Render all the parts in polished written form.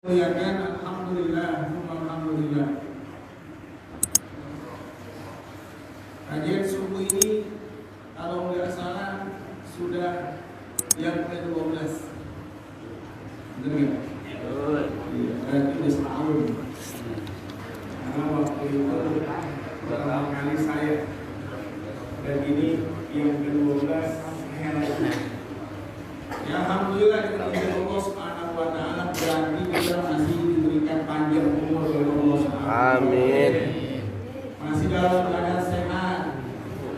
Muliakan alhamdulillah, alhamdulillah. Kajian subuh ini kalau nggak salah sudah yang ke-12. Benar nggak? Iya, berarti udah setahun. Karena waktu itu pertama kali saya, dan ini yang ke-12 ya alhamdulillah kita Allah Subhanahu wa taala berarti kita masih diberikan panjang umur oleh Allah Subhanahu wa taala. Amin. Masih dalam keadaan sehat,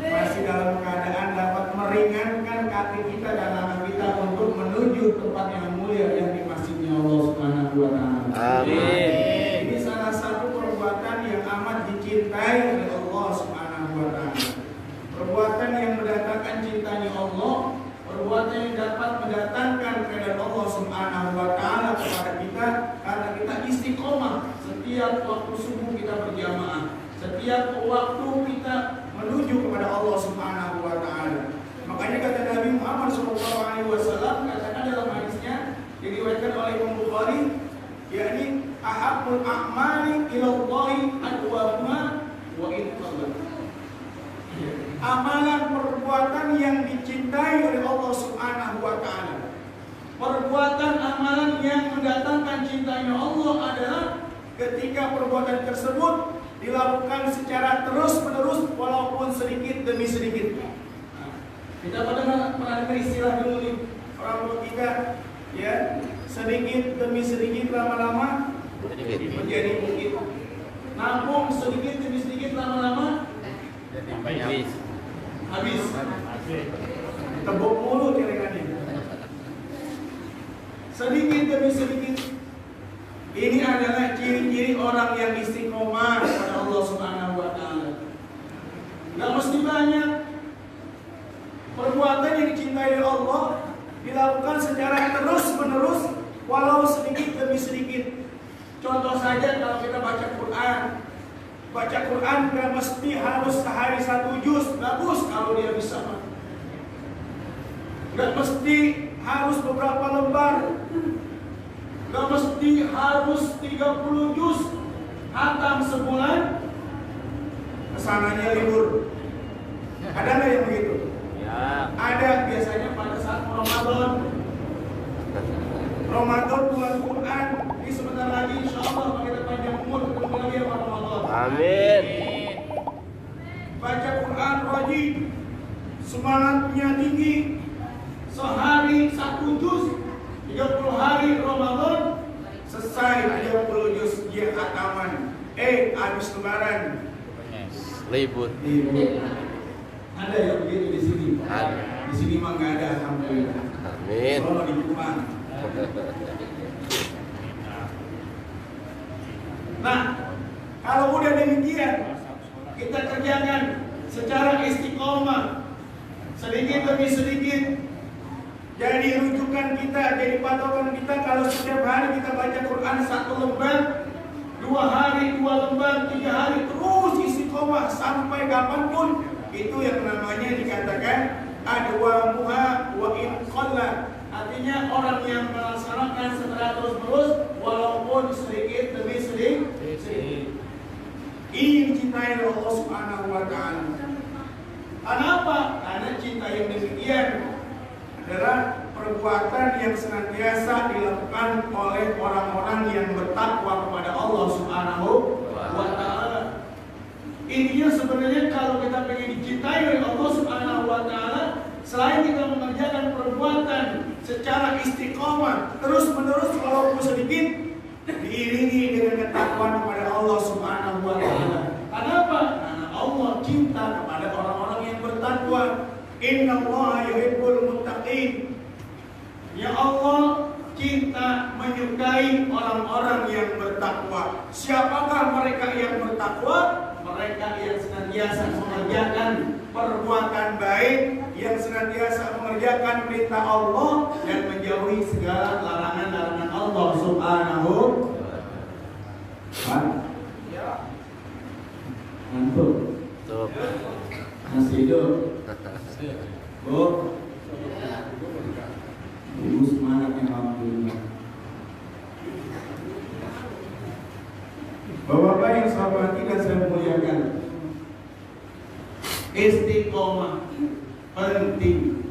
masih dalam keadaan dapat meringankan kaki kita dan langkah kita untuk menuju tempat yang mulia yang di masjidnya Allah Subhanahu wa taala. Amin. Ini salah satu perbuatan yang amat dicintai oleh Allah Subhanahu wa taala. Perbuatan yang mendatangkan cintanya Allah, perbuatan yang dapat mendatangkan keridhaan Allah Subhanahu wa taala kepada kita karena kita istiqomah setiap waktu subuh kita berjamaah, setiap waktu kita menuju kepada Allah Subhanahu wa taala. Makanya kata Nabi Muhammad SAW katakan dalam hadisnya diriwayatkan oleh Imam Bukhari, yakni ahabbul a'mali ilallahi adwamuha wa in qalla. Amalan perbuatan yang dicintai oleh Allah Subhanahu wa taala. Perbuatan amalan yang mendatangkan cintanya Allah adalah ketika perbuatan tersebut dilakukan secara terus-menerus walaupun sedikit demi sedikit. Kita pernah dengar istilah dulu nih, orang tua kita ya, sedikit demi sedikit lama-lama menjadi bukit. Nampung sedikit demi sedikit lama-lama jadi habis. Tebuk mulu kira-kira. Sedikit demi sedikit. Ini adalah ciri-ciri orang yang istiqomah kepada Allah Subhanahu wa taala. Enggak mesti banyak. Perbuatan yang dicintai oleh Allah dilakukan secara terus-menerus walau sedikit demi sedikit. Contoh saja kalau kita baca Quran. Baca Quran gak mesti harus sehari 1 juz, bagus kalau dia bisa. Gak mesti harus beberapa lembar, gak mesti harus 30 juz, hatam sebulan, kesananya libur. Ada nggak yang begitu? Ya. Ada, biasanya pada saat Ramadan. Ramadan bulan Quran, ini sebentar lagi insya Allah kita panjang umur ketemu lagi sama Ramadan. Amin. Baca Quran rajin, semangatnya tinggi. Sehari 1 juz, 30 hari Ramadan, selesai 30 juz dia khataman. Habis lebaran. Libur. Ada yang begitu di sini? Ada. Di sini mah nggak ada, alhamdulillah. Amin. Kalau di rumah. Nah, kalau udah demikian, kita kerjakan secara istiqomah, sedikit demi sedikit. Jadi rujukan kita, jadi patokan kita kalau setiap hari kita baca Quran 1 lembar, 2 hari 2 lembar, 3 hari terus istiqomah sampai kapanpun, itu yang namanya dikatakan adwamuha wa in qalla. Artinya orang yang melaksanakan secara terus-menerus walaupun sedikit demi sedikit. Ini dicintai oleh Allah Subhanahu wa taala. Kenapa? Karena cinta yang demikian adalah perbuatan yang senantiasa dilakukan oleh orang-orang yang bertakwa kepada Allah Subhanahu wa taala. Intinya sebenarnya kalau kita pengen dicintai oleh Allah Subhanahu wa taala, selain kita mengerjakan perbuatan secara istiqomah terus-menerus walaupun sedikit, diiringi dengan ketakwaan kepada Allah Subhanahu wa taala. Kenapa? Karena Allah cinta kepada orang-orang yang bertakwa. Innallaha yuhibbul muttaqin. Ya Allah cinta menyukai orang-orang yang bertakwa. Siapakah mereka yang bertakwa? Mereka yang senantiasa mengerjakan perbuatan baik, yang senantiasa mengerjakan perintah Allah dan menjauhi segala larangan-larangan Allah Subhanahu wa taala. Ngantuk. Masih hidup. Bu. Ibu semangat, alhamdulillah. Bapak-bapak yang saya hormati dan saya muliakan, istiqomah penting.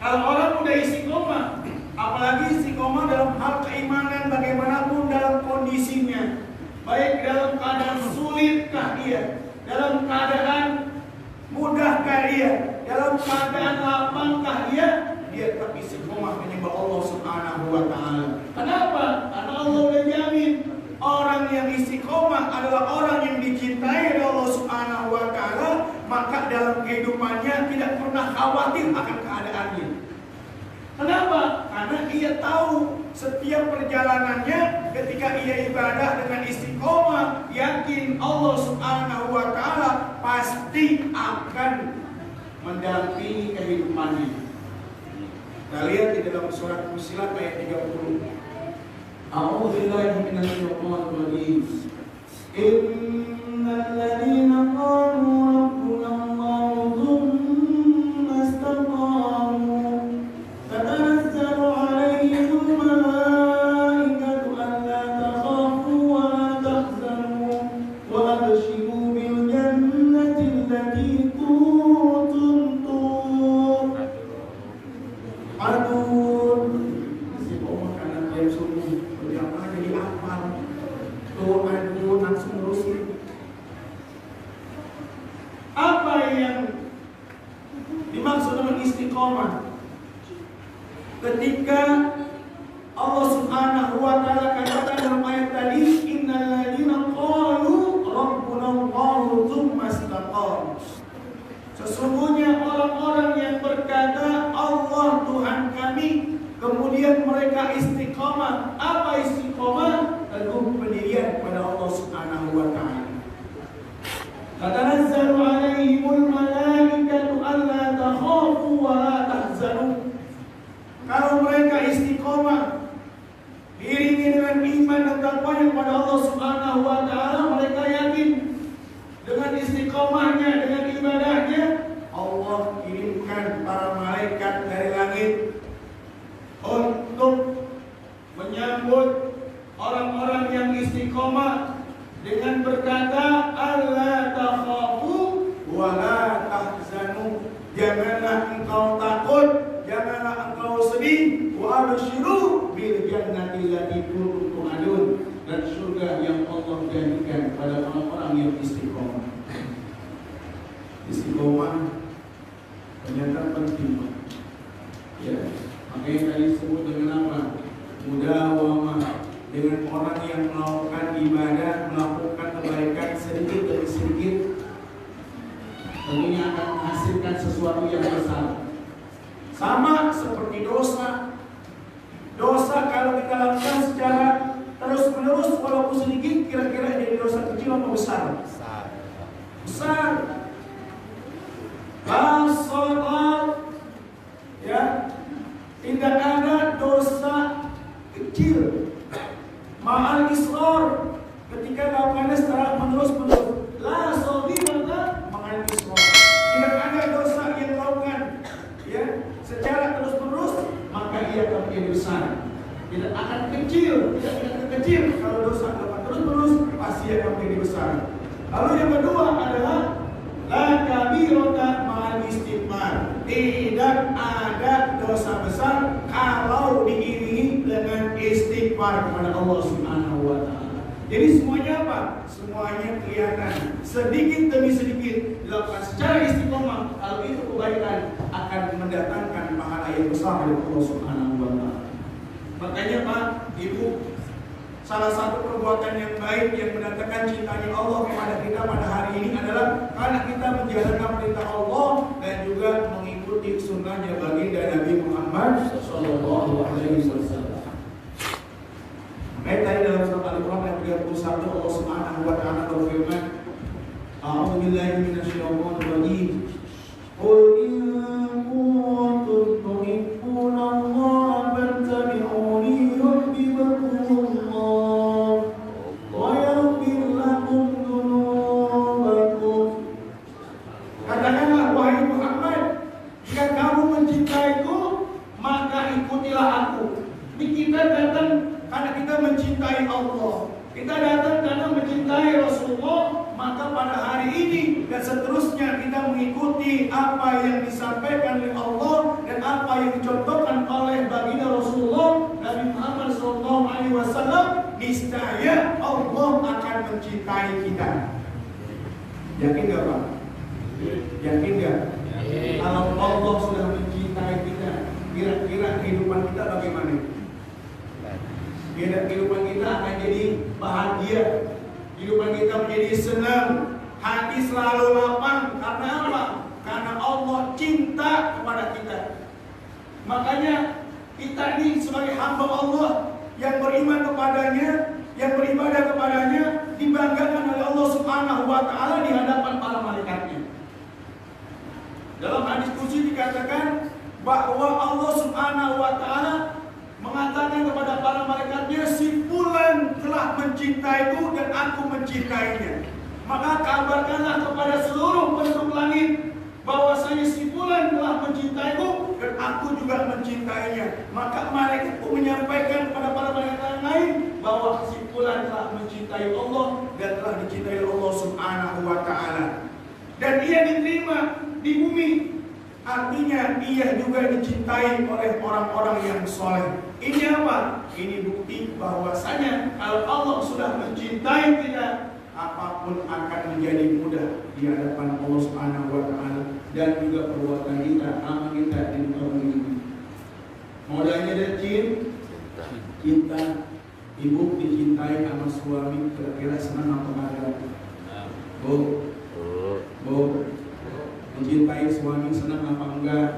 Kalau orang udah istiqomah, apalagi istiqomah dalam hal keimanan, bagaimanapun dalam kondisinya, baik dalam keadaan sulitkah ia, dalam keadaan mudahkah ia, dalam keadaan lapangkah ia tetap istiqomah menyembah Allah Subhanahu wa Ta'ala. Kenapa? Karena Allah udah jamin orang yang istiqomah adalah orang yang dicintai oleh Allah Subhanahu wa Ta'ala, maka dalam kehidupannya tidak pernah khawatir akan keadaannya. Kenapa? Karena ia tahu setiap perjalanannya ketika ia ibadah dengan istiqomah, yakin Allah Subhanahu wa Ta'ala pasti akan mendampingi kehidupannya. Kita lihat di dalam surat Fussilat ayat 30. A'udzubillahi minasyaitonir rajim. Innal ladzina qalu rabbuna Allahu tsumma istaqamu tatanazzalu 'alaihimul malaikatu alla takhafu wa la tahzanu wa abshiru bil jannati allati kuntum tu'adun. Istiqomah karena dia sungguh berjamaah jadi hafal. Doa langsung terusin. Apa yang dimaksud dengan istiqomah? Ketika Allah Subhanahu wa Ta'ala katakan dalam ayat tadi, innal ladzina qalu rabbuna Allahu tsumma istaqamu. Sesungguhnya orang-orang yang berkata Allah Tuhan kami, kemudian mereka istiqomah. Apa istiqomah? Teguh pendirian pada Allah Subhanahu wa Ta'ala. Tatanazzalu 'alaihimul malaikatu alla takhafu wa la tahzanu. Kalau mereka istiqomah diiringi dengan iman dan takwanya kepada Allah Subhanahu wa Ta'ala, mereka yakin dengan istiqomahnya, dengan ibadahnya, Allah kirimkan para malaikat dari langit untuk menyambut orang-orang yang istiqomah dengan berkata alla takhafu wa la tahzanu. Janganlah engkau takut, janganlah engkau sedih. Wa abshiru bil jannati allati kuntum tu'adun. Dan surga yang Allah janjikan pada orang-orang yang istiqomah. Istiqomah ternyata penting. Ya, makanya tadi disebut dengan apa? Mudawamah. Dengan orang yang melakukan ibadah, melakukan kebaikan sedikit demi sedikit, tentunya akan menghasilkan sesuatu yang besar. Sama seperti dosa. Dosa kalau kita lakukan secara terus menerus walaupun sedikit, kira-kira jadi dosa kecil atau besar? Besar. Basalat, ya, tidak ada dosa kecil. Ma'al israr, ketika lakukannya secara menerus-menerus. La saghirata ma'al israr. Tidak ada dosa yang dilakukan ya secara terus-menerus, maka ia akan menjadi besar. Tidak akan kecil, tidak akan kecil. Kalau dosa dilakukan terus-menerus, pasti akan menjadi besar. Lalu yang kedua adalah la kabirata ma'al istighfar. Tidak ada dosa besar kalau diiringi dengan istighfar kepada Allah Subhanahu wa Ta'ala. Jadi semuanya apa? Semuanya kelihatan. Sedikit demi sedikit dilakukan secara istiqomah. Kalau itu kebaikan akan mendatangkan pahala yang besar dari Allah Subhanahu wa Ta'ala. Makanya Pak, Ibu, salah satu perbuatan yang baik yang mendatangkan cintanya Allah kepada kita pada hari ini adalah karena kita menjalankan perintah Allah dan juga mengikuti sunnahnya baginda Nabi Muhammad Sallallahu Alaihi Wasallam. Ayat tadi dalam surat Al-Quran ayat 31 Allah Subhanahu wa Ta'ala berfirman, A'udzubillahi minasyaitonir rajim. Qul in kuntum tuhibbuna Allah fattabi'uni yuhibbukumullah wa yaghfir lakum dzunubakum. Katakanlah wahai Muhammad, jika kamu mencintaiku, maka ikutilah aku. Kita datang karena kita mencintai Allah. Kita datang karena mencintai mencintai Rasulullah, maka pada hari ini dan seterusnya kita mengikuti apa yang disampaikan oleh Allah dan apa yang dicontohkan oleh baginda Rasulullah Nabi Muhammad SAW, niscaya Allah akan mencintai kita. Yakin gak Pak? Yakin gak? Kalau Allah sudah mencintai kita, kira-kira kehidupan kita bagaimana? Kehidupan kita akan jadi bahagia, kehidupan kita menjadi senang, hati selalu lapang. Karena apa? Karena Allah cinta kepada kita. Makanya kita ini sebagai hamba Allah yang beriman kepadanya, yang beribadah kepadanya, dibanggakan oleh Allah Subhanahu wa Ta'ala di hadapan para malaikatnya. Dalam hadis qudsi dikatakan bahwa Allah Subhanahu wa Ta'ala mengatakan kepada para malaikatnya, si fulan telah mencintaiku dan aku mencintainya. Maka kabarkanlah kepada seluruh penduduk langit bahwasanya si fulan telah mencintaiku dan aku juga mencintainya. Maka malaikat pun menyampaikan kepada para malaikat lain bahwa si fulan telah mencintai Allah dan telah dicintai Allah Subhanahu wa Ta'ala. Dan ia diterima di bumi. Artinya ia juga dicintai oleh orang-orang yang soleh. Ini apa? Ini bukti bahwasanya kalau Allah sudah mencintai kita, apapun akan menjadi mudah di hadapan Allah Subhanahu wa Ta'ala. Dan juga perbuatan kita, amal kita di muka bumi ini. Modalnya dari cinta. Ibu dicintai sama suami, kira-kira senang atau enggak? Bu, mencintai suami senang apa enggak?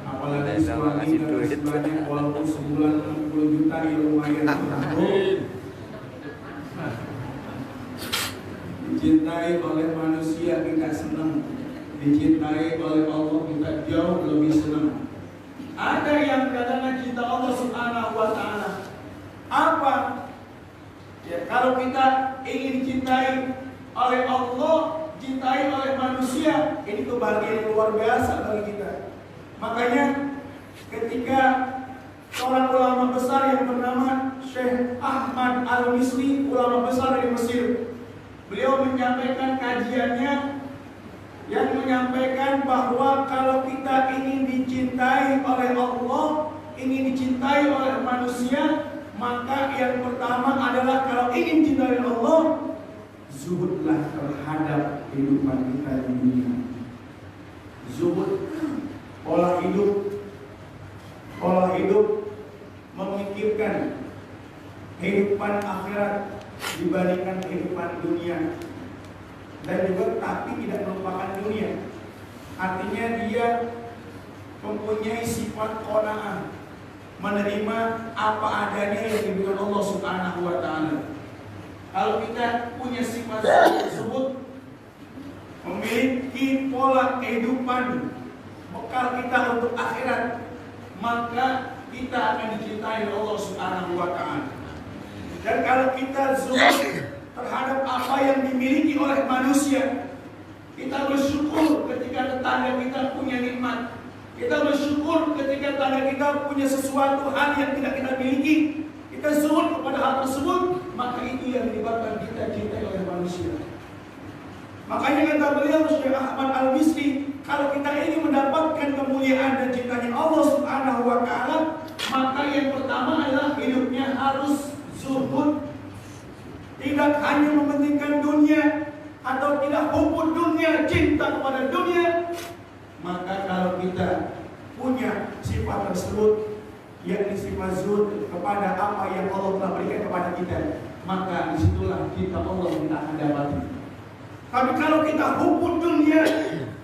Apalagi suami nggak banyak, walaupun sebulan 60 juta ya lumayan. Dicintai oleh manusia kita senang, dicintai oleh Allah kita jauh lebih senang. Ada yang kadang-kadang cinta Allah Subhanahu wa Ta'ala. Apa? Ya, kalau kita ingin dicintai oleh Allah, cintai oleh manusia, ini kebahagiaan yang luar biasa bagi kita. Makanya ketika seorang ulama besar yang bernama Syekh Ahmad Al-Misri, ulama besar dari Mesir, beliau menyampaikan kajiannya yang menyampaikan bahwa kalau kita ingin dicintai oleh Allah, ingin dicintai oleh manusia, maka yang pertama adalah kalau ingin dicintai oleh Allah, zuhudlah terhadap kehidupan kita di dunia. Zuhud, pola hidup memikirkan kehidupan akhirat dibandingkan kehidupan dunia, dan juga tapi tidak melupakan dunia. Artinya dia mempunyai sifat qanaah, menerima apa adanya yang diberikan Allah Subhanahu wa Ta'ala. Kalau kita punya sifat tersebut, memiliki pola kehidupan bekal kita untuk akhirat, maka kita akan dicintai oleh Allah Subhanahu wa Ta'ala. Dan kalau kita zuhud terhadap apa yang dimiliki oleh manusia, kita bersyukur ketika tetangga kita punya nikmat, kita bersyukur ketika tetangga kita punya sesuatu hal yang tidak kita miliki, kita zuhud kepada hal tersebut, maka itu yang menyebabkan kita cintai oleh manusia. Makanya kata beliau Syekh Ahmad Al-Misri, kalau kita ingin mendapatkan kemuliaan dan cintanya Allah Subhanahu wa Ta'ala, maka yang pertama adalah hidupnya harus zuhud. Tidak hanya mementingkan dunia atau tidak hubud dunia, cinta kepada dunia. Maka kalau kita punya sifat tersebut, yakni sifat zuhud kepada apa yang Allah telah berikan kepada kita, maka disitulah kita Allah yang akan dapati. Tapi kalau kita hubud dunia,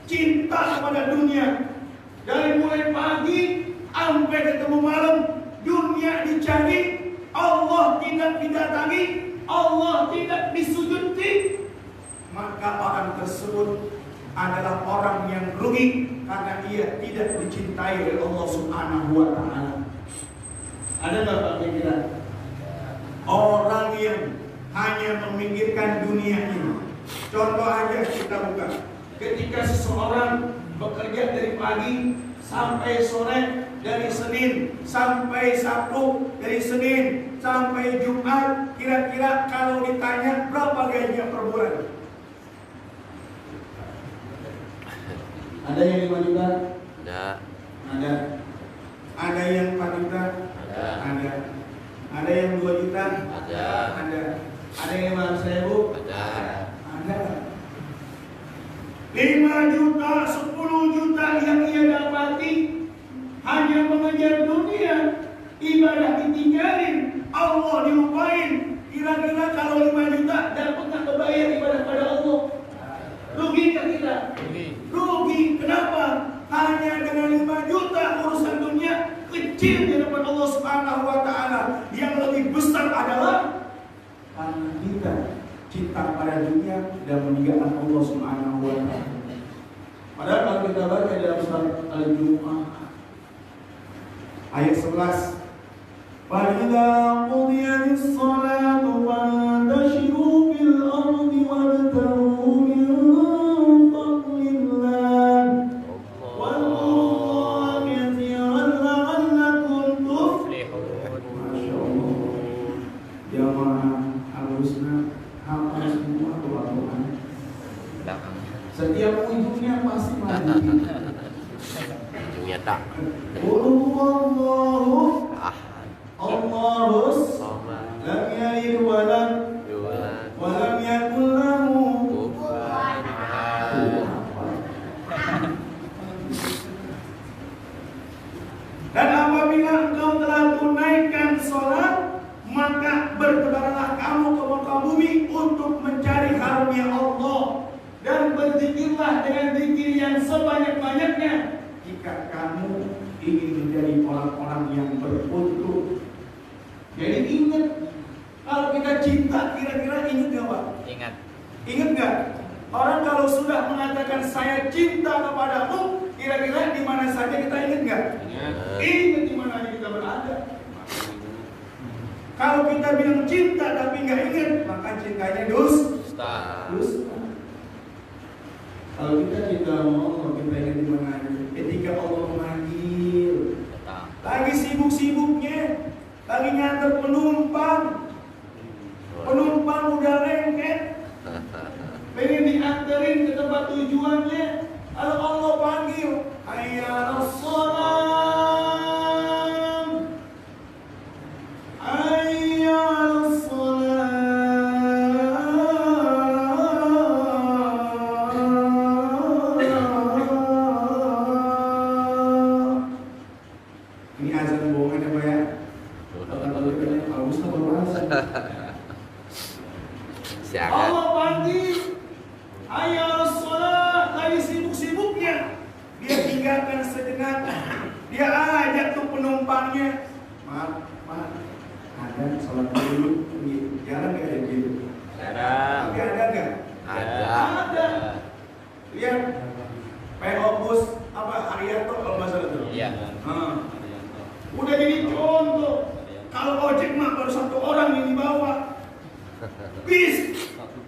cinta kepada dunia, dari mulai pagi sampai ketemu malam, dunia dicari, Allah tidak didatangi, Allah tidak disujudi, maka orang tersebut adalah orang yang rugi karena ia tidak dicintai oleh Allah Subhanahu wa Ta'ala. Ada nggak Pak kira-kira orang yang hanya memikirkan dunianya? Contoh aja kita buka, ketika seseorang bekerja dari pagi sampai sore, dari Senin sampai Sabtu, dari Senin sampai Jumat, kira-kira kalau ditanya berapa dunia per bulan? Ada yang 5 juta? Ada. Ada. Ada yang 4 juta? Ada. Ada. Ada yang 2 juta? Ada. Ada. Ada yang 500.000? Ada. Ada. 5 juta, 10 juta yang ia dapati hanya mengejar dunia, ibadah ditinggalin, Allah dilupain. Kira-kira kalau 5 juta dapat nggak kebayar ibadah pada Allah? Rugi nggak kita? Rugi. Kenapa? Hanya dengan 5 juta urusan dunia kecil di hadapan Allah Subhanahu wa Ta'ala. Yang lebih besar adalah karena kita cinta pada dunia dan meninggalkan Allah Subhanahu wa Ta'ala. Padahal kalau kita baca dalam surat Al-Jumu'ah ayat 11, "Fa'idza qudiyatis shalatu fantashiru fil ardi wabtaghu min fadlillah wadhkuru katsiran la'allakum tuflihun." Masyaallah. Jamaah Al-Husna hafal semua Al-Quran. Setiap ujungnya pasti mati. Ujungnya tak. Allahu Allahus lam yalid wa lam yakul lahu kufuwan ahad. Dan apabila engkau telah tunaikan sholat, maka bertebaranlah kamu ke muka bumi untuk mencari karunia Allah dan berzikirlah dengan zikir yang sebanyak-banyaknya jika kamu ingin menjadi orang-orang yang beruntung. Jadi ingat, kalau kita cinta, kira-kira ingat gak Pak? Ingat. Ingat gak? Orang kalau sudah mengatakan saya cinta kepadamu, kira-kira di mana saja kita ingat gak? Ingat di mana kita berada. Kalau kita bilang cinta tapi nggak ingat, maka cintanya dusta. Kalau kita cinta sama Allah, kita ingat di mana aja. Ketika Allah memanggil, lagi sibuk-sibuknya, lagi nganter penumpang udah lengket, pengen dianterin ke tempat tujuannya, lalu Allah panggil, hayya 'alas shalah, hayya 'alas shalah. Ini azan bohongan ya Pak ya? Kalau bisa berpuasa. Allah panggil, hayya 'alas shalah, lagi sibuk-sibuknya. Dia tinggalkan sejenak. Dia ajak tuh penumpangnya. Maaf, ada sholat dulu. Jarang gak ada gitu? Jarang. Tapi ada gak? Ada. Lihat PO Bus apa Haryanto kalau nggak salah tuh. Iya. Udah jadi contoh. Kalau ojek mah baru 1 orang yang dibawa. Bis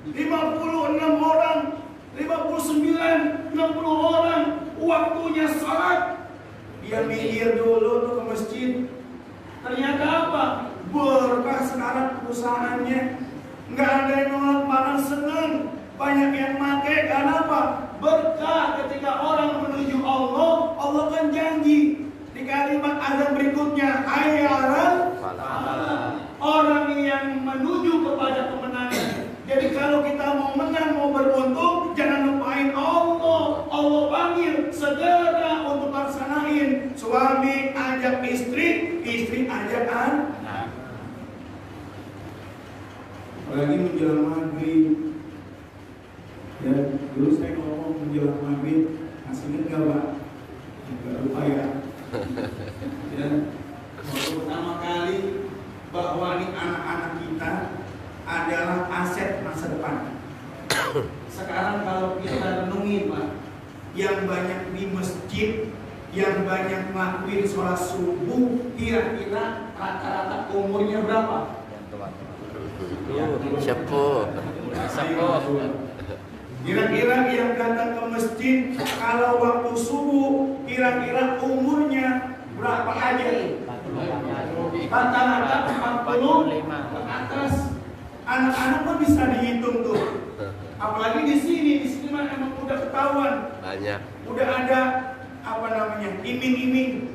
56 orang, 59, 60 orang. Waktunya salat. Dia mikir dulu tuh ke masjid. Ternyata apa? Berkah sekarang perusahaannya. Nggak ada yang nolak, malah senang. Banyak yang pakai. Karena apa? Berkah ketika orang menuju Allah. Allah kan janji di kalimat azan berikutnya, hayya 'alal falah. Orang yang menuju kepada kemenangan. Jadi kalau kita mau menang, mau beruntung, jangan lupain Allah. Allah panggil segera untuk laksanain. Suami ajak istri, istri ajak anak. Apalagi menjelang maghrib. Ya, dulu saya ngomong menjelang maghrib, masih ingat gak Pak? Gak lupa ya. Ya, waktu pertama kali bahwa ini anak-anak kita adalah aset masa depan. Sekarang kalau kita renungi Pak, yang banyak di masjid, yang banyak ngelakuin sholat subuh, kira-kira rata-rata umurnya berapa? Sepuh. Kira-kira yang datang ke masjid kalau waktu subuh, kira-kira umurnya berapa aja? Rata-rata 45 ke atas. Anak-anak pun bisa dihitung tuh. Apalagi di sini mah emang udah ketahuan. Banyak. Udah ada apa namanya? Iming-iming.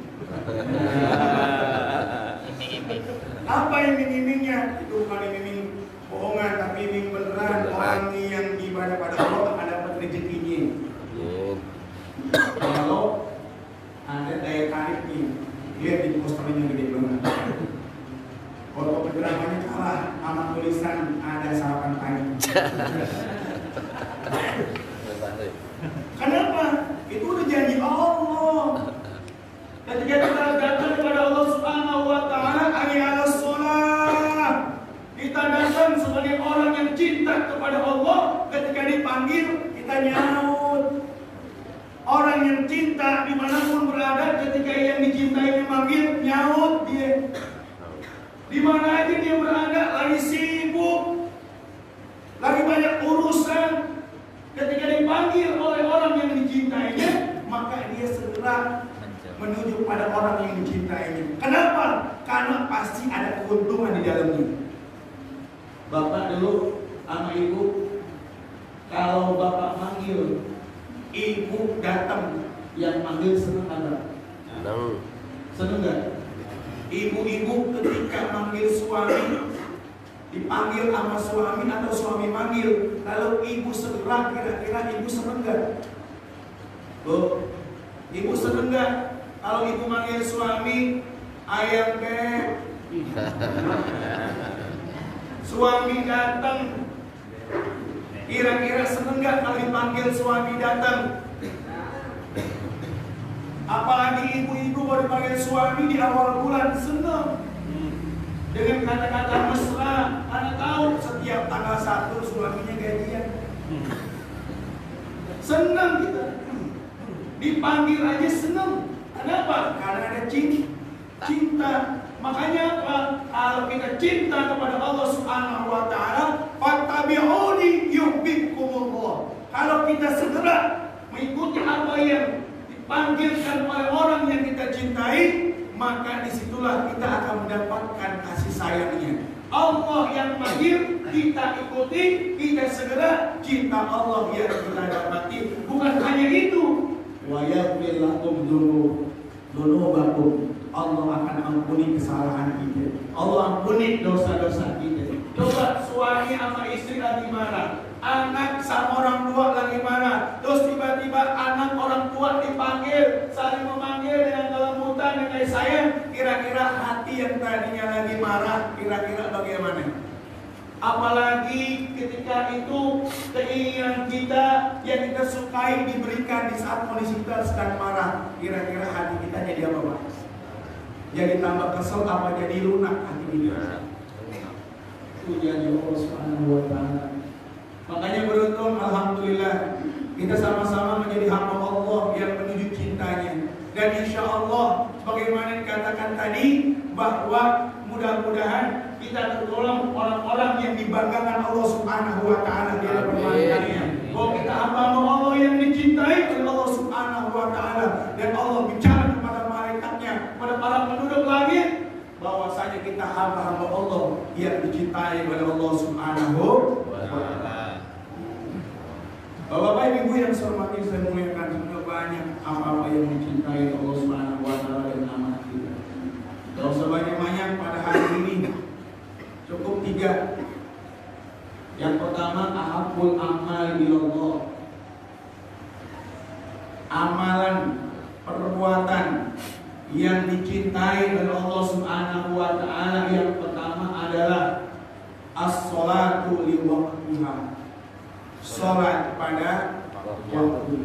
Apa iming-imingnya? Itu bukan iming bohongan, tapi iming beneran. Orang yang ibadah pada Allah akan dapat rezekinya. Kalau ada daya tarik nih, lihat di posternya gede banget. Kalau pendramannya kalah sama tulisan ada sarapan pagi. Kenapa? Itu udah janji Allah. Ketika kita datang kepada Allah Subhanahu wa taala, hayya shalah. Kita datang sebagai orang yang cinta kepada Allah, ketika dipanggil kita nyaut. Orang yang cinta dimanapun berada, ketika yang dicintai memanggil, nyaut dia. Di mana aja dia berada, lagi sibuk, lagi banyak urusan. Ketika dipanggil oleh orang yang dicintainya, maka dia segera menuju pada orang yang dicintainya. Kenapa? Karena pasti ada keuntungan di dalamnya. Bapak dulu sama ibu, kalau bapak manggil, ibu datang, yang manggil senang ada? Senang. Senang nggak? Ibu-ibu ketika manggil suami, dipanggil sama suami atau suami manggil, lalu ibu segera, kira-kira ibu senang nggak? Bu, ibu senang nggak? Kalau ibu manggil suami, ayam beb, suami datang, kira-kira senang nggak kalau dipanggil suami datang? Apalagi ibu-ibu baru dipanggil suami di awal bulan, senang. Dengan kata-kata mesra, Anda tahu setiap tanggal 1 suaminya gajian. Senang kita. Dipanggil aja senang. Kenapa? Karena ada cinta. Makanya apa? Kalau kita cinta kepada Allah Subhanahu wa taala, fattabi'uni yuhibbukumullah. Kalau kita segera mengikuti apa yang dipanggilkan oleh orang yang kita cintai, maka disitulah kita akan mendapatkan kasih sayangnya. Allah yang panggil, kita ikuti, kita segera cinta Allah yang kita dapati. Bukan hanya itu, wa yaghfir lakum dzunubakum. Allah akan ampuni kesalahan kita. Allah ampuni dosa-dosa kita. Coba suami sama istri lagi marah, anak sama orang tua lagi marah, terus tiba-tiba anak orang tua dipanggil, saling memanggil dengan kelembutan, dengan sayang. Kira-kira hati yang tadinya lagi marah, kira-kira bagaimana? Apalagi ketika itu keinginan kita yang kita sukai diberikan di saat kondisi kita sedang marah, kira-kira hati kita jadi apa, Pak? Jadi tambah kesel apa jadi lunak hati kita? Jadi Allah Subhanahu wa taala. Makanya beruntung, alhamdulillah, kita sama-sama menjadi hamba Allah yang menuju cintanya. Dan insya Allah, sebagaimana dikatakan tadi, bahwa mudah-mudahan kita tergolong orang-orang yang dibanggakan Allah Subhanahu wa taala di dalam perjalanannya. Bahwa kita hamba Allah yang dicintai oleh Allah Subhanahu wa taala, dan Allah bicara kepada malaikatnya, kepada para penduduk langit, bahwasanya kita hamba-hamba Allah yang dicintai oleh Allah Subhanahu wa taala. Bapak Ibu yang saya hormati, saya muliakan, semoga banyak apa-apa yang dicintai Allah Subhanahu wa taala dan amanat kita. Kalau sebanyak-banyak pada hari ini cukup 3. Yang pertama, ahabbul amal ilallah. Amalan, perbuatan yang dicintai oleh Allah Subhanahu wa taala, yang pertama adalah as-sholatu li waqtiha. Salat pada waktu.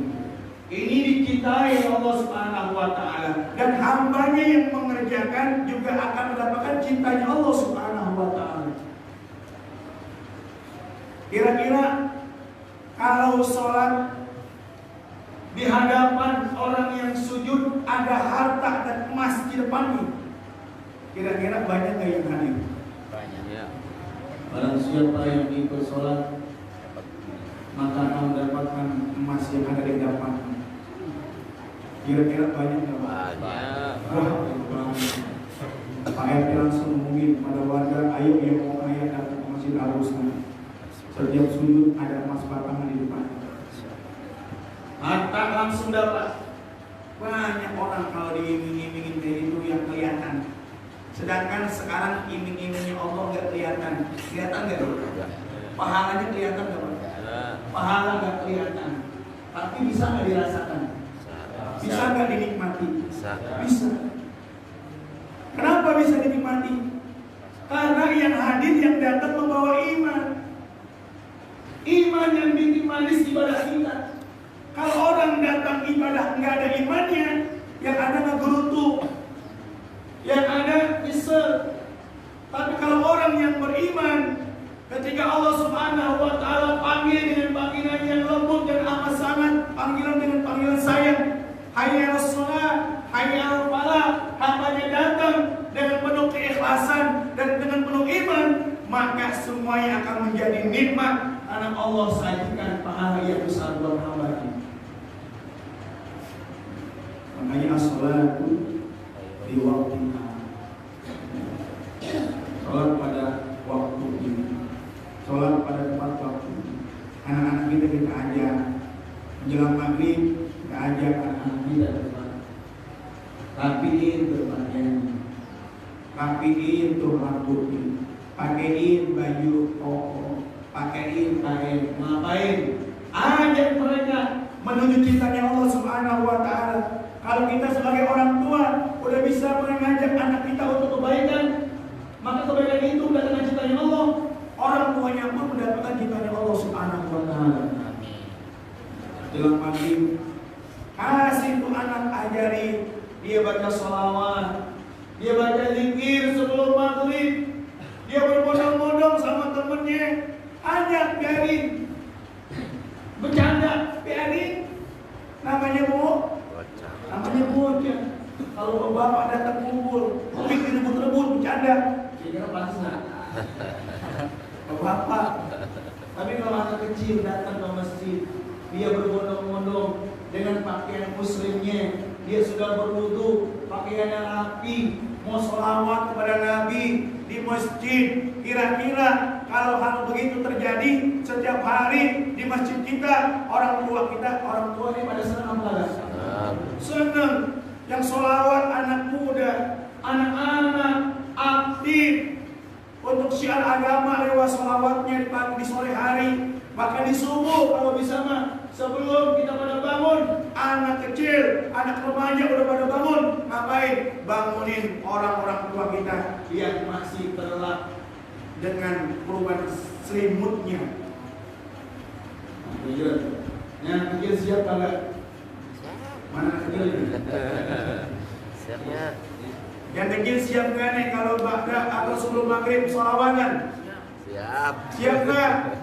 Ini dicintai Allah Subhanahu wa taala, dan hambanya yang mengerjakan juga akan mendapatkan cintanya Allah Subhanahu wa taala. Kira-kira kalau salat di hadapan orang yang sujud ada harta dan emas di depannya, kira-kira banyak nggak yang hadir? Banyak. Ya. Barang siapa yang ikut sholat, maka akan mendapatkan emas yang ada di depan. Kira-kira banyak nggak? Banyak. Pak RT langsung ngomongin pada warga, ayo yang mau kaya datang ke Masjid Al-Husna. Setiap sujud ada emas batangan di depan. Harta langsung dapat. Banyak orang kalau diiming-imingin kayak itu yang kelihatan. Sedangkan sekarang iming-imingnya Allah nggak kelihatan. Kelihatan nggak? Pahalanya kelihatan nggak? Pahala nggak kelihatan. Tapi bisa nggak dirasakan? Bisa nggak dinikmati? Bisa. Kenapa bisa dinikmati? Karena yang hadir, yang datang membawa iman. Iman yang bikin manis ibadah kita. Kalau orang datang ibadah nggak ada imannya, yang ada ngegerutu, yang ada nyesel. Tapi kalau orang yang beriman, ketika Allah Subhanahu wa Ta'ala panggil dengan panggilan yang lembut dan amat sangat, panggilan dengan panggilan sayang, hayya alas shalah, hayya alal falah, hambanya datang dengan penuh keikhlasan dan dengan penuh iman, maka semuanya akan menjadi nikmat karena Allah sajikan pahala yang besar buat hamba ini. Makanya as-salatu di waktiha. Salat pada waktu ini. Salat pada tepat waktu. Anak-anak kita ajak menjelang maghrib, kita ajak anak-anak kita bersalat. Rapiin berpakaian, rapiin tuh rambutnya, pakaiin baju koko, pakaiin kain, ngapain? Ajak mereka menuju cintanya Allah Subhanahu wa Ta'ala. Kalau kita sebagai orang tua udah bisa mengajak anak kita untuk kebaikan, maka kebaikan itu mendatangkan cintanya Allah. Orang tuanya pun mendapatkan cintanya Allah Subhanahu wa Ta'ala. Dalam maghrib, kasih tuh anak, ajari dia baca sholawat, dia baca zikir sebelum maghrib, dia berbondong-bondong sama temennya, ajak biarin, bercanda biarin, namanya bocah. Kalau bapak datang kumpul, bikin rebut-rebut, bercanda, kira pantas nggak? Bapak. Tapi kalau anak kecil datang ke masjid, dia berbondong-bondong dengan pakaian muslimnya, dia sudah berwudu, pakaiannya rapi, mau sholawat kepada Nabi di masjid. Kira-kira kalau hal begitu terjadi setiap hari di masjid kita, orang tua ini pada senang apa enggak? Senang. Yang sholawat anak muda, anak-anak aktif untuk syiar agama lewat sholawatnya di sore hari, bahkan di subuh kalau bisa mah. Sebelum kita pada bangun, anak kecil, anak remaja udah pada bangun, ngapain? Bangunin orang-orang tua kita yang masih terlelap dengan perubahan selimutnya. Yang kecil siap enggak? Mana kecil ini? Siapnya. Yang kecil siap nggak nih kalau ba'da atau sebelum maghrib sholawatan? Siap. Siap nggak?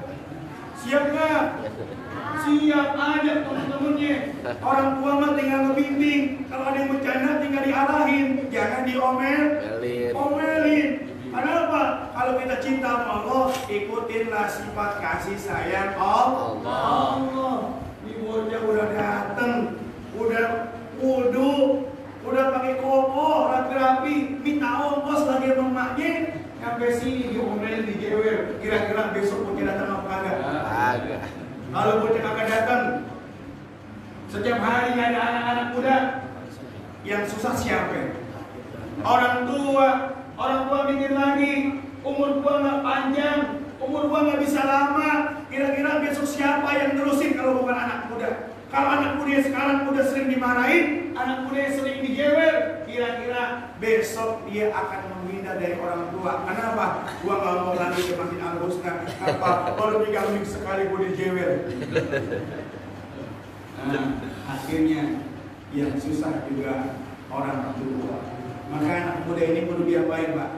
Siap nggak? Siap aja teman-temannya. Orang tua mah tinggal ngebimbing. Kalau ada yang bercanda tinggal diarahin, jangan diomelin. Kenapa? Kalau kita cinta sama Allah, ikutinlah sifat kasih sayang Allah. Ini bocah udah dateng, udah wudu, udah pakai koko, rapi-rapi, minta ongkos lagi sama emaknya, sampai sini diomelin, dijewer. Kira-kira besok bocah datang apa kagak? Kagak. Kalau bocah kagak datang, setiap hari ada anak-anak muda yang susah siapa? Orang tua mikir lagi, umur gua nggak panjang, umur gua nggak bisa lama. Kira-kira besok siapa yang terusin kalau bukan anak muda? Kalau anak muda sekarang udah sering dimarahin, anak muda yang sering dijewer, kira-kira besok dia akan menghindar dari orang tua. Kenapa? Gua nggak mau lagi ke Masjid Al-Husna. Apa? Baru 3 minggu sekali gua dijewer. Nah, akhirnya yang susah juga orang tua. Maka anak muda ini perlu diapain, Pak?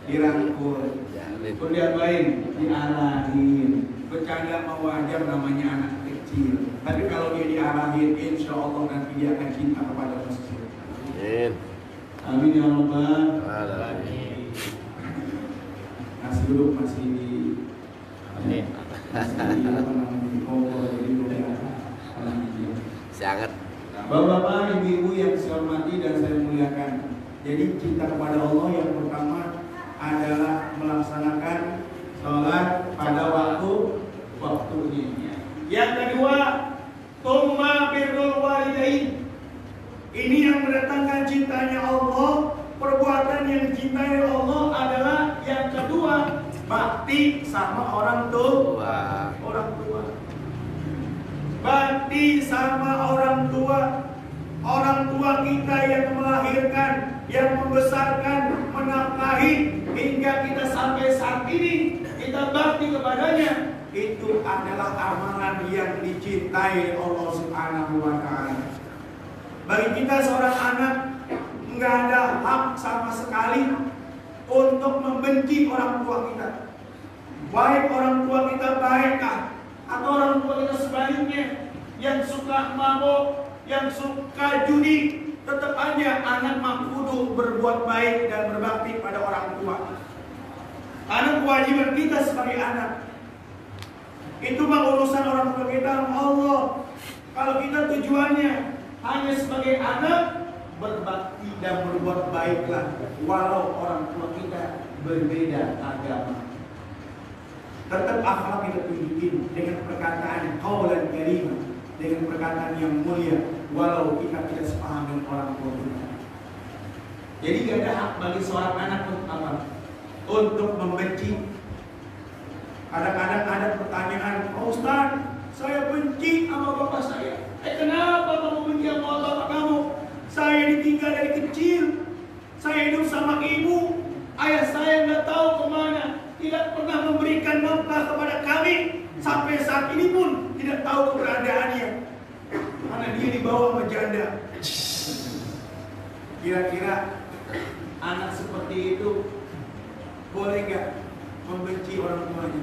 Dirangkul, perlu diapain? Diarahin. Bercanda mau wajar, namanya anak kecil. Tapi kalau dia diarahin, insya Allah nanti dia akan cinta kepada masjid. Amin ya Allah. Amin. Masih duduk masih di apa namanya di kompor, jadi belum Sangat. Bapak-bapak, ibu-ibu yang saya hormati dan saya muliakan. Jadi cinta kepada Allah yang pertama adalah melaksanakan sholat pada waktu seluruhnya. Yang kedua, tsumma birrul walidain. Ini yang mendatangkan cintanya Allah. Perbuatan yang dicintai Allah adalah yang kedua, bakti sama orang tua. Orang tua. Bakti sama orang tua. Orang tua kita yang melahirkan, yang membesarkan, menafkahi hingga kita sampai saat ini kita bakti kepadanya, itu adalah amalan yang dicintai Allah Subhanahu wa taala. Bagi kita seorang anak nggak ada hak sama sekali untuk membenci orang tua kita. Baik orang tua kita baikkah atau orang tua kita sebaliknya yang suka mabuk, yang suka judi, tetap aja anak kudu berbuat baik dan berbakti pada orang tua. Karena kewajiban kita sebagai anak. Itu mah urusan orang tua kita sama Allah. Kalau kita tujuannya hanya sebagai anak, berbakti dan berbuat baiklah walau orang tua kita berbeda agama. Tetap akhlak kita tunjukin dengan perkataan qaulan karimah, dengan perkataan yang mulia, walau kita tidak sepaham dengan orang tua kita. Jadi gak ada hak bagi seorang anak untuk apa? Untuk membenci. Kadang-kadang ada pertanyaan, "Oh Ustaz, saya benci sama bapak saya." Kenapa kamu benci sama bapak kamu? Saya ditinggal dari kecil. Saya hidup sama ibu. Ayah saya nggak tahu kemana, tidak pernah memberikan nafkah kepada kami. Sampai saat ini pun tidak tahu keberadaannya, karena dia dibawa sama janda. Kira-kira anak seperti itu boleh gak membenci orang tuanya?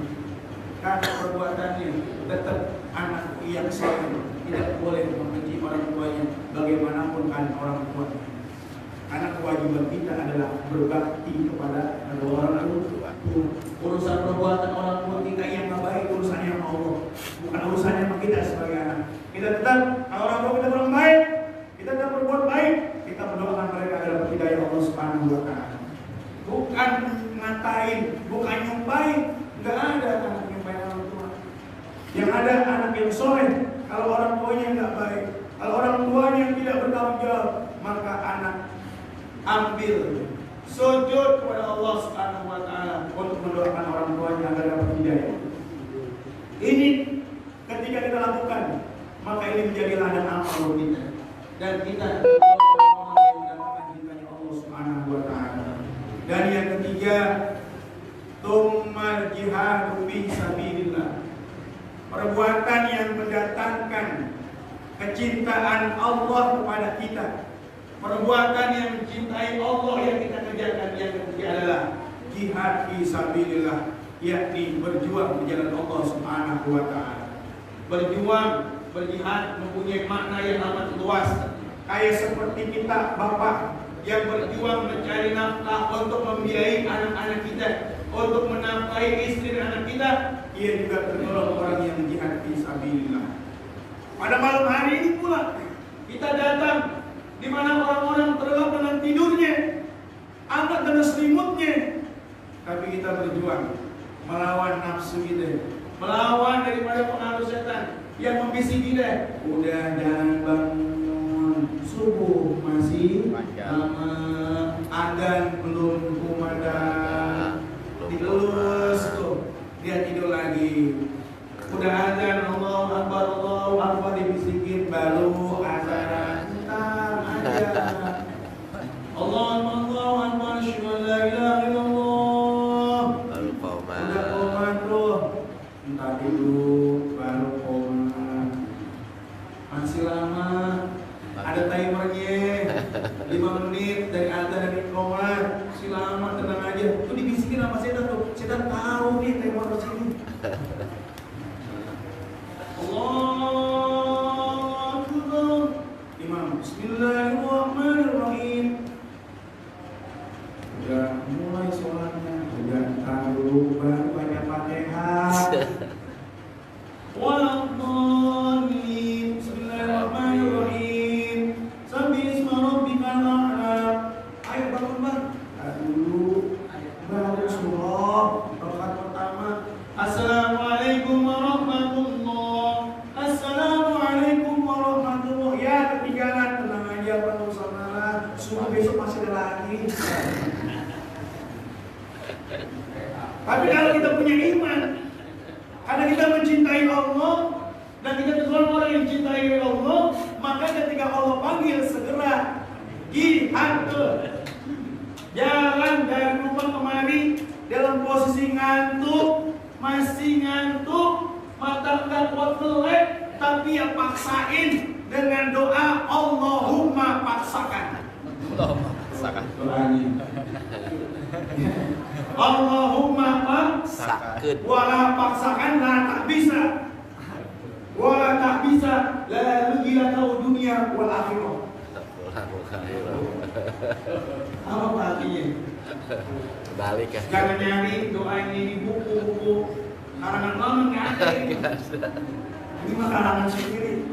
Karena perbuatannya tetap anak yang soleh, tidak boleh membenci orang tuanya bagaimanapun kan orang tuanya. Karena kewajiban kita adalah berbakti kepada orang tua. Urusan perbuatan orang tua kita yang nggak baik urusannya sama Allah, bukan urusannya sama kita sebagai anak. Kita tetap, kalau orang tua kita kurang baik, kita tetap berbuat baik, kita mendoakan mereka adalah hidayah Allah Subhanahu wa taala. Bukan ngatain, bukan nyumpain. Nggak ada anak nyumpain orang tua. Yang ada anak yang soleh. Kalau orang tuanya nggak baik, kalau orang tuanya tidak bertanggung jawab, maka anak ambil sujud kepada Allah Subhanahu wa taala untuk mendoakan orang tuanya agar dapat hidayah. Ini ketika kita lakukan, maka ini menjadi ladang amal kita dan kita mendapatkan hidayah Allah Subhanahu wa taala. Dan yang ketiga, tsummal jihadu fi sabilillah. Perbuatan yang mendatangkan kecintaan Allah kepada kita. Perbuatan yang mencintai Allah yang kita kerjakan. Yang ketiga adalah jihad fi sabilillah, yakni berjuang di jalan Allah Subhanahu wa taala. Berjuang, berjihad mempunyai makna yang amat luas. Kayak seperti kita bapak yang berjuang mencari nafkah untuk membiayai anak-anak kita, untuk menafkahi istri dan anak kita, ia juga tergolong orang yang jihad fi sabilillah. Pada malam hari ini pula kita datang di mana orang-orang terlelap dengan tidurnya, anak dengan selimutnya, tapi kita berjuang melawan nafsu kita, melawan daripada pengaruh setan yang membisik kita. Udah jangan bangun, subuh masih lama, adzan belum kumandang, dilus tuh dia tidur lagi. Udah adzan Allahu Akbar dibisikin baru azan. Allahu Akbar, asyhadu an la ilaha illallah. Baru koma. Udah koma tuh, entah dulu baru koma. Masih lama, ada timernya 5 menit dari azan dan koma. Masih lama, tenang aja. Tuh dibisikin sama setan tuh, setan tahu nih timer sini. Allah Akbar. Imam, Bismillahirrahmanirrahim. Udah mulai sholatnya, udah taruh baru baca Fatihah. Waladhdallin. Bismillahirrahmanirrahim. Sabbihisma rabbikal a'la. Ayo bangun bang. Dulu baru surah rakaat pertama. Assalamualaikum paksain dengan doa Allahumma paksakan. Allahumma paksakan. Doanya. Allahumma Sakit. wala paksakan la tak bisa. Wala tak bisa la gila kau dunia wal akhirah. Apa artinya? Balik ya. Jangan nyari doa ini di buku-buku karangan orang nggak ada ini. Ini mah karangan sendiri.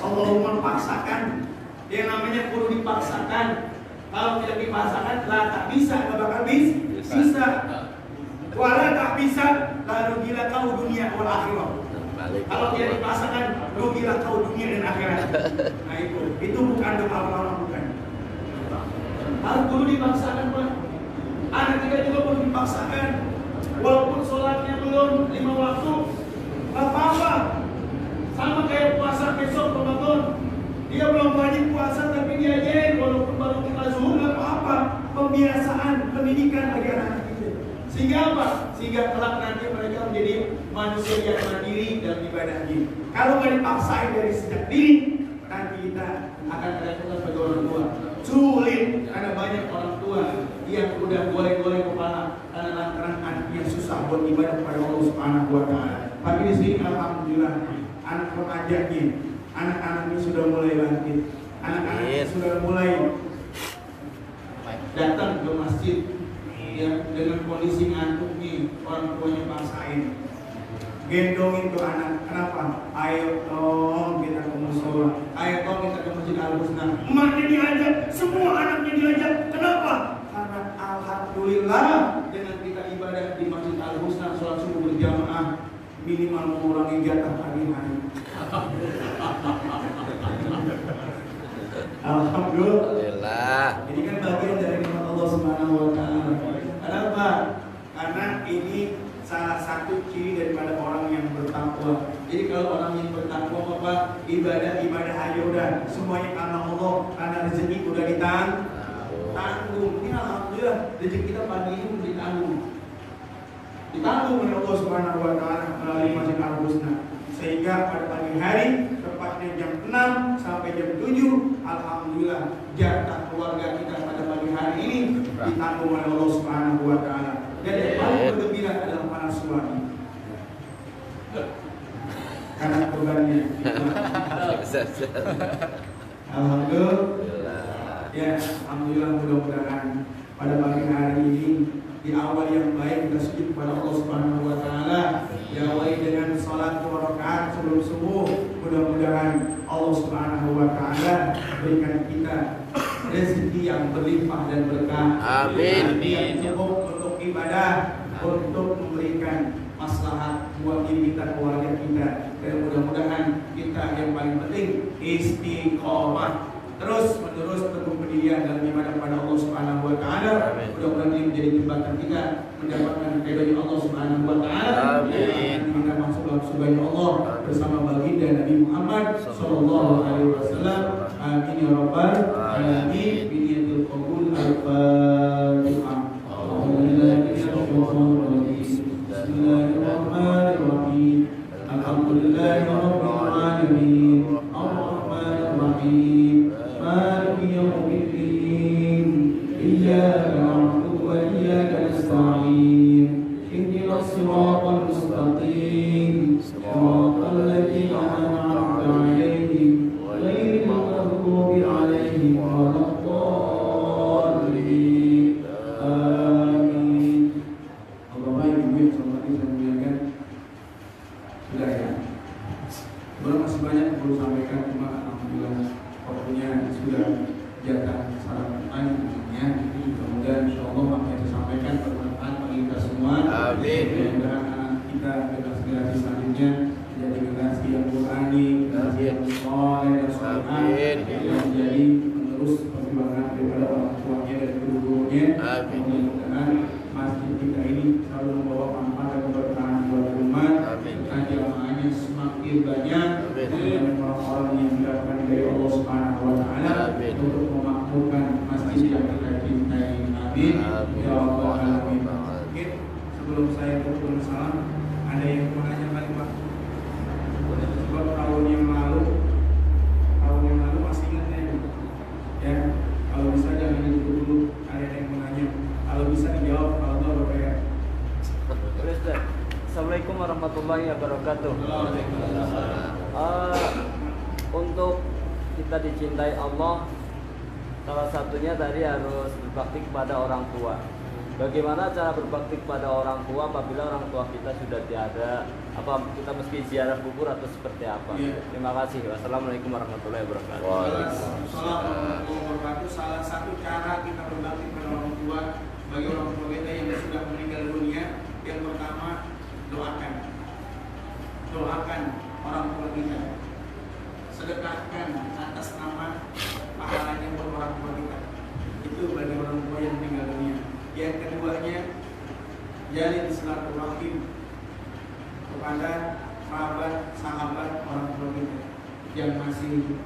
Allahumma paksakan. Yang namanya perlu dipaksakan. Kalau tidak dipaksakan, lah tak bisa, nggak bakal bisa. Wala tak bisa, lalu gila kau dunia wal akhirah. Balik. Kalau tidak dipaksakan, rugilah kau dunia dan akhirat. Nah itu bukan doa orang bukan. Harus perlu dipaksakan, Pak. Anak kita juga perlu dipaksakan. Walaupun sholatnya belum 5 waktu, nggak apa-apa. Sama kayak puasa besok Ramadan. Dia belum wajib puasa tapi diajarin walaupun baru kita zuhur nggak apa-apa. Pembiasaan, pendidikan bagi anak kita. Sehingga apa? Sehingga kelak nanti mereka menjadi manusia yang mandiri dalam ibadahnya. Kalau nggak dipaksain dari sejak dini, nanti kita akan repot sebagai orang tua. Sulit, karena banyak orang tua yang udah goreng-goreng kepala karena lantaran anaknya susah buat ibadah kepada Allah Subhanahu wa Ta'ala. Tapi di sini alhamdulillah anak pengajarnya, anak-anaknya sudah mulai bangkit, anak-anaknya sudah mulai datang ke masjid ya dengan kondisi ngantuk nih, orang tuanya paksain. Gendongin tuh anak, kenapa? Ayo dong kita ke musola, ayo dong kita ke masjid Al-Husna. Emaknya diajak, semua anaknya diajak. Kenapa? Karena alhamdulillah dengan kita ibadah di masjid Al-Husna, sholat subuh berjamaah minimal mengurangi jatah hari-hari. Alhamdulillah. Ini kan bagian dari nikmat Allah Subhanahu wa Ta'ala. Kenapa? Karena ini salah satu ciri daripada orang yang bertakwa. Jadi kalau orang yang bertakwa apa? Ibadah aja udah semuanya karena Allah, karena rezeki udah ditanggung. Ini alhamdulillah rezeki kita pagi ini udah ditanggung oleh Allah Subhanahu wa Ta'ala melalui masjid Al-Husna. Sehingga pada pagi hari tepatnya jam 6 sampai jam 7 alhamdulillah jatah keluarga kita pada pagi hari ini ditanggung oleh Allah Subhanahu wa Ta'ala. Dan yang paling bergembira adalah para suami. Karena korbannya. Alhamdulillah. Ya, alhamdulillah mudah-mudahan pada pagi hari ini di awal yang baik kita sujud kepada Allah Subhanahu wa Ta'ala. Diawali dengan salat 2 rakaat sebelum subuh. Mudah-mudahan Allah Subhanahu wa Ta'ala berikan kita rezeki yang berlimpah dan berkah. Amin. Yang cukup untuk ibadah, untuk memberikan maslahat buat diri kita, keluarga kita, dan mudah-mudahan kita yang paling penting istiqomah terus menerus teguh pendirian dalam ibadah kepada Allah Subhanahu wa Ta'ala. Mudah-mudahan ini menjadi jembatan kita mendapatkan ridhonya Allah Subhanahu wa Ta'ala. Dan kita masuk dalam surga Allah bersama baginda Nabi Muhammad sallallahu alaihi wasallam. Amin ya rabbal alamin. Biniyatul qabul al-Fatihah. Bismillahirrahmanirrahim. Alhamdulillahirabbil alamin. Ar-Rahmanir Rahim. Maliki yaumiddin. Iyyaka na'budu wa iyyaka nasta'in. Ihdinas siratal mustaqim. Siratal ladzina an'amta 'alaihim ghairil maghdubi 'alaihim waladdallin. Amin. Allahumma ibu sama kita muliakan. Sudah ya. Belum masih banyak yang perlu sampaikan, cuma alhamdulillah waktunya sudah jatah sarapan ya. Kemudian insyaallah apa yang disampaikan bermanfaat bagi kita semua. Amin. Mudah-mudahan anak kita generasi selanjutnya menjadi generasi yang nurani, generasi yang soleh dan saleh, yang menjadi penerus perjuangan daripada orang tuanya dan guru-gurunya. Amin. Mudah-mudahan masjid kita ini selalu membawa manfaat dan keberkahan buat umat. Dan jamaahnya semakin banyak. Dan orang-orang yang mendapatkan dari Allah Subhanahu wa Ta'ala untuk memakmurkan masjid yang kita cintai. Amin. Ya Rabbal Alamin. Mungkin sebelum saya tutup salam, ada yang mau nanya kali Pak? Sebab tahun yang lalu warahmatullahi wabarakatuh. Untuk kita dicintai Allah, salah satunya tadi harus berbakti kepada orang tua. Bagaimana cara berbakti kepada orang tua apabila orang tua kita sudah tiada? Apa kita mesti ziarah kubur atau seperti apa? Terima kasih. Wassalamualaikum warahmatullahi wabarakatuh. Salah satu cara kita berbakti kepada orang tua bagi orang tua kita yang sudah meninggal dunia, yang pertama doakan orang tua kita, sedekahkan atas nama pahalanya buat orang tua kita. Itu bagi orang tua yang meninggal dunia. Yang keduanya, jalin silaturahim kepada kerabat, sahabat orang tua kita yang masih hidup.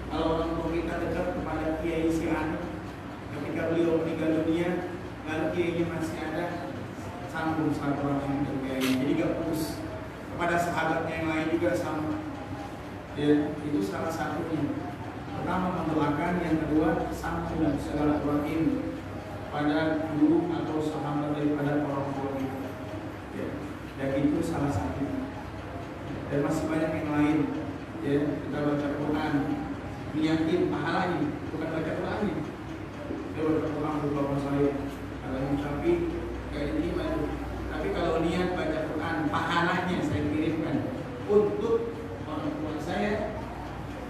Kalau orang tua kita dekat kepada kiai si anu, ketika beliau meninggal dunia, lalu kiainya masih ada, sambung silaturahim dengan kiai. Jadi gak putus. Kepada sahabatnya yang lain juga sama. Ya, itu salah satunya. Pertama mendoakan, yang kedua sambung silaturahim pada guru atau sahabat daripada orang tua kita. Ya, dan itu salah satunya. Dan masih banyak yang lain. Ya, kita baca Quran, niatin pahalanya, bukan baca Qurannya. Saya baca Quran beberapa saya, kalau yang tapi kayak diterima itu. Tapi kalau niat baca Quran, pahalanya saya kirimkan untuk orang tua saya,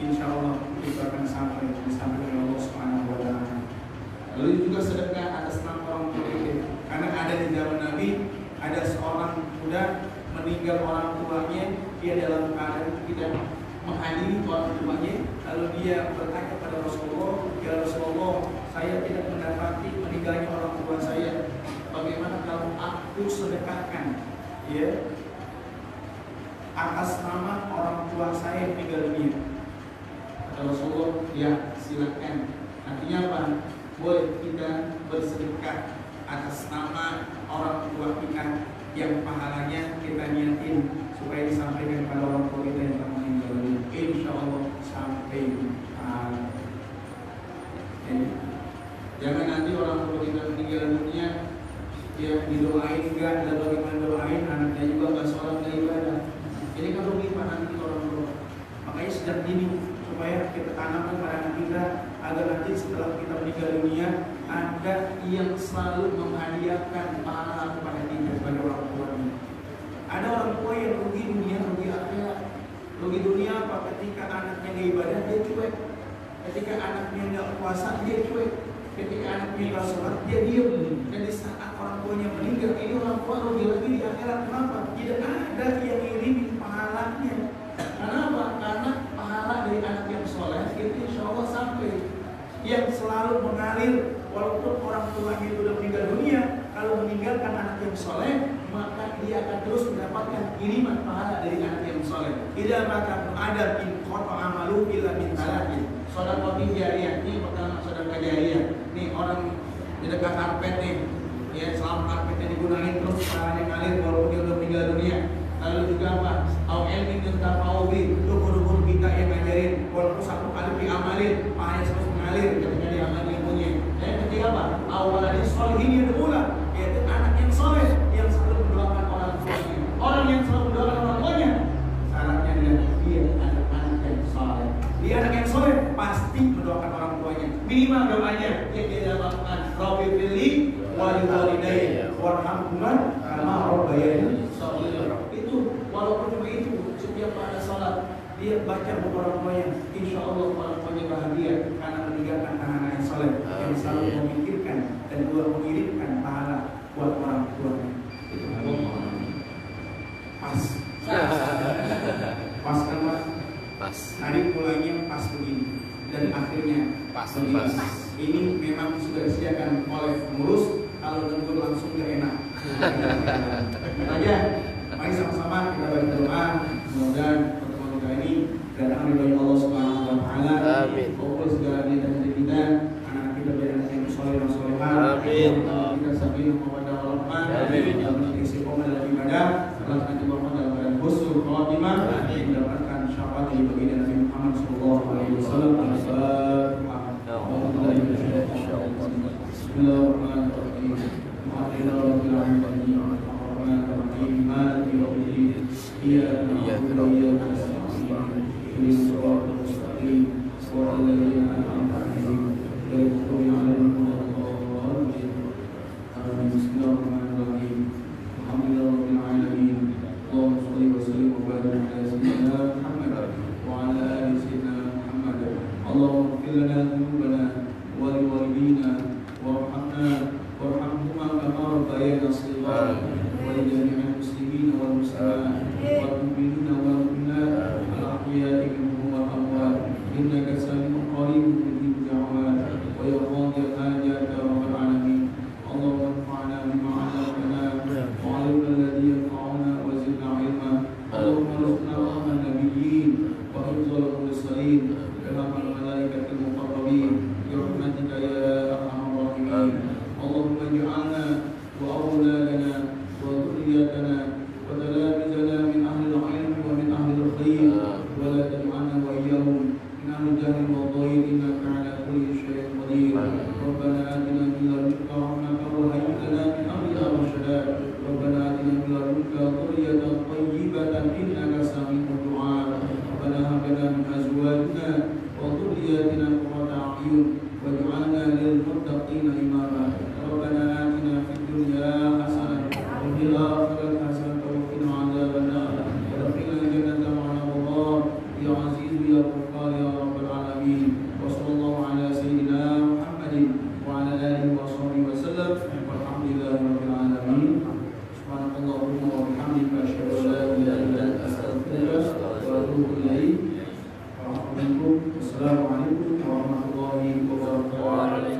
insya Allah itu akan sampai disampaikan Allah Subhanahu Wa Taala. Lalu juga sedekah atas nama orang tua kita. Karena ada di zaman Nabi, ada seorang muda meninggal orang tuanya, dia dalam keadaan tidak menghadiri orang tuanya, lalu dia bertanya kepada Rasulullah, ya Rasulullah, saya tidak mendapati meninggalnya orang tua saya. Bagaimana kalau aku sedekahkan, ya, atas nama orang tua saya yang meninggal dunia? Kata Rasulullah, ya silakan. Artinya apa? Boleh kita bersedekah atas nama orang tua kita yang pahalanya kita niatin supaya disampaikan kepada orang tua kita yang telah meninggal dunia. Insya Allah sampai pahala. Jangan nanti orang tua kita meninggal dunia, ya didoain enggak, dan bagaimana doain anaknya juga enggak sholat, enggak ibadah. Ini kan rugi nanti orang tua. Makanya sejak dini supaya kita tanamkan pada anak kita agar nanti setelah kita meninggal dunia ada yang selalu menghadiahkan pahala kepada kita sebagai orang tua. Ada orang tua yang rugi dunia, rugi akhirat. Rugi dunia apa? Ketika anaknya nggak ibadah dia cuek, ketika anaknya nggak puasa dia cuek, ketika anaknya nggak sholat dia diam. Dan di saat orang tuanya meninggal, ini orang tua rugi lagi di akhirat. Kenapa? Tidak ada yang irimin pahalanya. Kenapa? Karena pahala dari anak yang soleh itu insya Allah sampai. Yang selalu mengalir walaupun orang tuanya itu sudah meninggal dunia, kalau meninggalkan anak yang soleh, maka dia akan terus mendapatkan kiriman pahala dari anak yang soleh. Tidak maka ada in qata amalu illa min talatin. Sedekah jariyah, ini pertama sedekah jariyah. Nih orang di dekat karpet nih, ya selama karpetnya digunakan terus pahalanya ngalir walaupun dia sudah meninggal dunia. Lalu juga apa? Au ilmin yuntafa'ubi, guru-guru kita yang ngajarin walaupun satu kali diamalin, pahalanya terus mengalir ketika diamalin ilmunya. Dan ketiga apa? Awaladin sholihin yad'ula, yaitu anak yang soleh yang selalu mendoakan orang tuanya. Orang yang selalu mendoakan orang tuanya, syaratnya adalah dia anak yang soleh. Dia anak yang soleh pasti mendoakan orang tuanya. Minimal doanya yang dia dapatkan Rabbi fili wa liwalidayya warhamhuma kama rabbayani shaghira. Walaupun cuma itu, setiap pada sholat dia baca buku orang tuanya, insya Allah orang tuanya bahagia karena meninggalkan anak-anak yang soleh yang selalu memikirkan dan juga mengirimkan pahala buat orang tuanya. Itu pas kan Pak? Pas. Tadi mulainya pas begini dan akhirnya pas begini. Ini memang sudah disediakan oleh pengurus, kalau tentu langsung gak enak. Aja. Mari sama-sama kita berdoa, semoga pertemuan kita ini datang dari Allah Subhanahu Wa Taala. Amin. Fokus segala niatan kita, anak kita menjadi anak yang soleh dan solehah. Amin. Kita sabihin kepada Allah. Amin. Dalam istiqomah dalam ibadah, dalam istiqomah dalam husnul khatimah, mendapatkan syafaat dari baginda Nabi Muhammad Sallallahu Alaihi Wasallam. Bismillahirrahmanirrahim. إياك نعبد وإياك نستعين اهدنا الصراط المستقيم صراط الذين أنعمت عليهم غير المغضوب عليهم ولا الضالين آمين. بسم الله الرحمن الرحيم الحمد لله رب العالمين اللهم صل وسلم وبارك على سيدنا محمد وعلى آل سيدنا محمد اللهم اغفر لنا ذنوبنا ولوالدينا وارحمهما كما ربيانا صغارا ولجميع المسلمين والمسلمات والمؤمنين والمؤمنات الأحياء منهم والأموات إنك سميع قريب مجيب الدعوات ويقضي الحاجات يا رب العالمين. اللهم انفعنا بما علمتنا وعلمنا الذي ينفعنا وزدنا علما. اللهم ارزقنا فهم النبيين وحفظ المرسلين كلام الملائكة المقربين برحمتك يا أرحم الراحمين. اللهم اجعلنا وأولادنا وذريتنا وتلامذنا من أهل العلم ومن أهل الخير ولا تجعلنا وإياهم من أهل الجهل والضير إنك على كل شيء قدير. ربنا آتنا من لدنك رحمة وهيئ لنا من أمرنا رشدا. ربنا آتنا من لدنك ذرية طيبة إنك سميع الدعاء. ربنا هب لنا من أزواجنا وذرياتنا قرة أعين واجعلنا للمتقين إماما. ربنا آتنا في الدنيا حسنة وفي الآخرة حسنة وقنا عذاب النار وادخلنا الجنة مع الأبرار يا عزيز يا غفار يا رب العالمين. وصلى الله على سيدنا محمد وعلى آله وصحبه وسلم والحمد لله رب العالمين. سبحانك اللهم وبحمدك أشهد أن لا إله إلا أنت أستغفرك وأتوب إليك. السلام عليكم ورحمة الله وبركاته.